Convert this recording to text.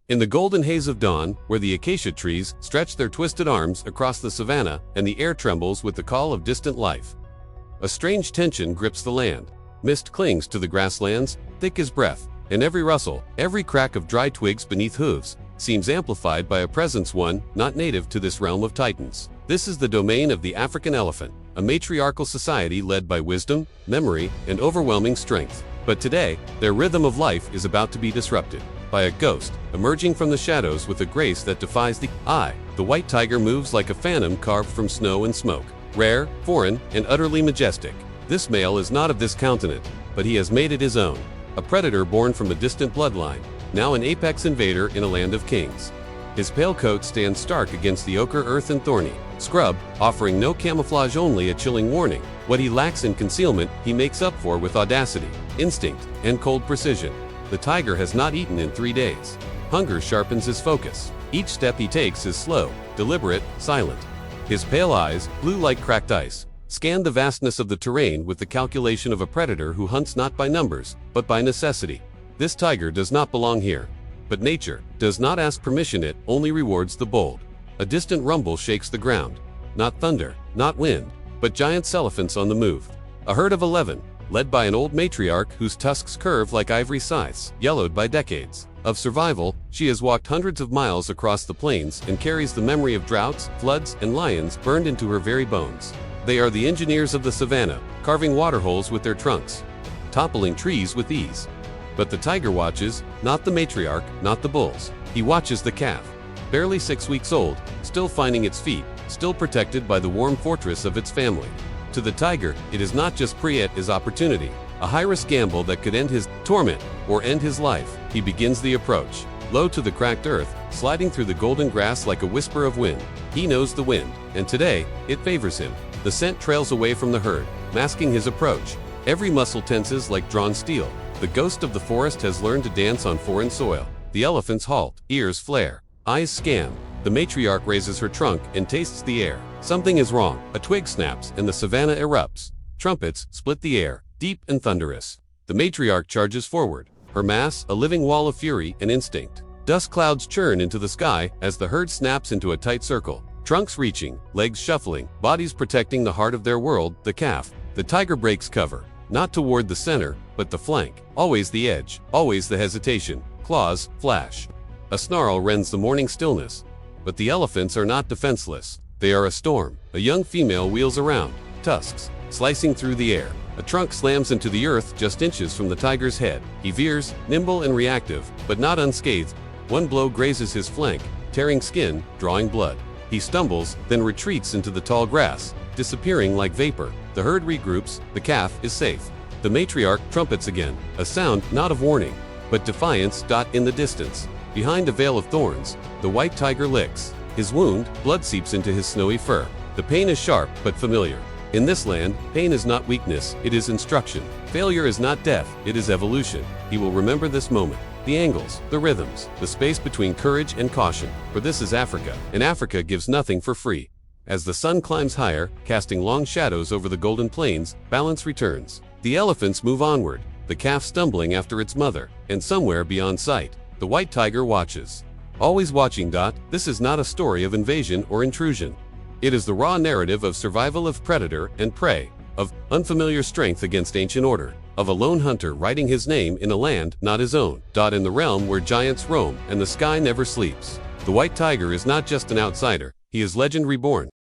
In the golden haze of dawn, where the acacia trees stretch their twisted arms across the savannah and the air trembles with the call of distant life, a strange tension grips the land. Mist clings to the grasslands, thick as breath, and every rustle, every crack of dry twigs beneath hooves, seems amplified by a presence not native to this realm of titans. This is the domain of the African elephant, a matriarchal society led by wisdom, memory, and overwhelming strength. But today, their rhythm of life is about to be disrupted by a ghost emerging from the shadows with a grace that defies the eye. The white tiger moves like a phantom carved from snow and smoke, rare, foreign, and utterly majestic. This male is not of this continent, but he has made it his own, a predator born from a distant bloodline, now an apex invader in a land of kings. His pale coat stands stark against the ochre earth and thorny scrub, offering no camouflage, only a chilling warning. What he lacks in concealment, he makes up for with audacity, instinct, and cold precision. The tiger has not eaten in 3 days. Hunger sharpens his focus. Each step he takes is slow, deliberate, silent. His pale eyes, blue like cracked ice, scan the vastness of the terrain with the calculation of a predator who hunts not by numbers, but by necessity. This tiger does not belong here. But nature does not ask permission, it only rewards the bold. A distant rumble shakes the ground. Not thunder, not wind, but giant elephants on the move. A herd of 11, led by an old matriarch whose tusks curve like ivory scythes, yellowed by decades of survival. She has walked hundreds of miles across the plains and carries the memory of droughts, floods, and lions burned into her very bones. They are the engineers of the savannah, carving waterholes with their trunks, toppling trees with ease. But the tiger watches, not the matriarch, not the bulls. He watches the calf, barely 6 weeks old, still finding its feet, still protected by the warm fortress of its family. To the tiger, it is not just prey, it is opportunity, a high-risk gamble that could end his torment or end his life. He begins the approach, low to the cracked earth, sliding through the golden grass like a whisper of wind. He knows the wind, and today, it favors him. The scent trails away from the herd, masking his approach. Every muscle tenses like drawn steel. The ghost of the forest has learned to dance on foreign soil. The elephants halt, ears flare, eyes scan. The matriarch raises her trunk and tastes the air. Something is wrong. A twig snaps and the savannah erupts. Trumpets split the air, deep and thunderous. The matriarch charges forward, her mass a living wall of fury and instinct. Dust clouds churn into the sky as the herd snaps into a tight circle. Trunks reaching, legs shuffling, bodies protecting the heart of their world, the calf. The tiger breaks cover, not toward the center, but the flank. Always the edge, always the hesitation. Claws flash. A snarl rends the morning stillness. But the elephants are not defenseless. They are a storm. A young female wheels around, tusks slicing through the air. A trunk slams into the earth just inches from the tiger's head. He veers, nimble and reactive, but not unscathed. One blow grazes his flank, tearing skin, drawing blood. He stumbles, then retreats into the tall grass, disappearing like vapor. The herd regroups. The calf is safe. The matriarch trumpets again, a sound not of warning, but defiance. In the distance, behind a veil of thorns, the white tiger licks. His wound, blood seeps into his snowy fur. The pain is sharp but familiar. In this land, pain is not weakness, it is instruction. Failure is not death, it is evolution. He will remember this moment. The angles, the rhythms, the space between courage and caution. For this is Africa, and Africa gives nothing for free. As the sun climbs higher, casting long shadows over the golden plains, balance returns. The elephants move onward, the calf stumbling after its mother, and somewhere beyond sight, the white tiger watches. Always watching. This is not a story of invasion or intrusion. It is the raw narrative of survival, of predator and prey, of unfamiliar strength against ancient order, of a lone hunter writing his name in a land not his own. In the realm where giants roam and the sky never sleeps. The white tiger is not just an outsider, he is legend reborn.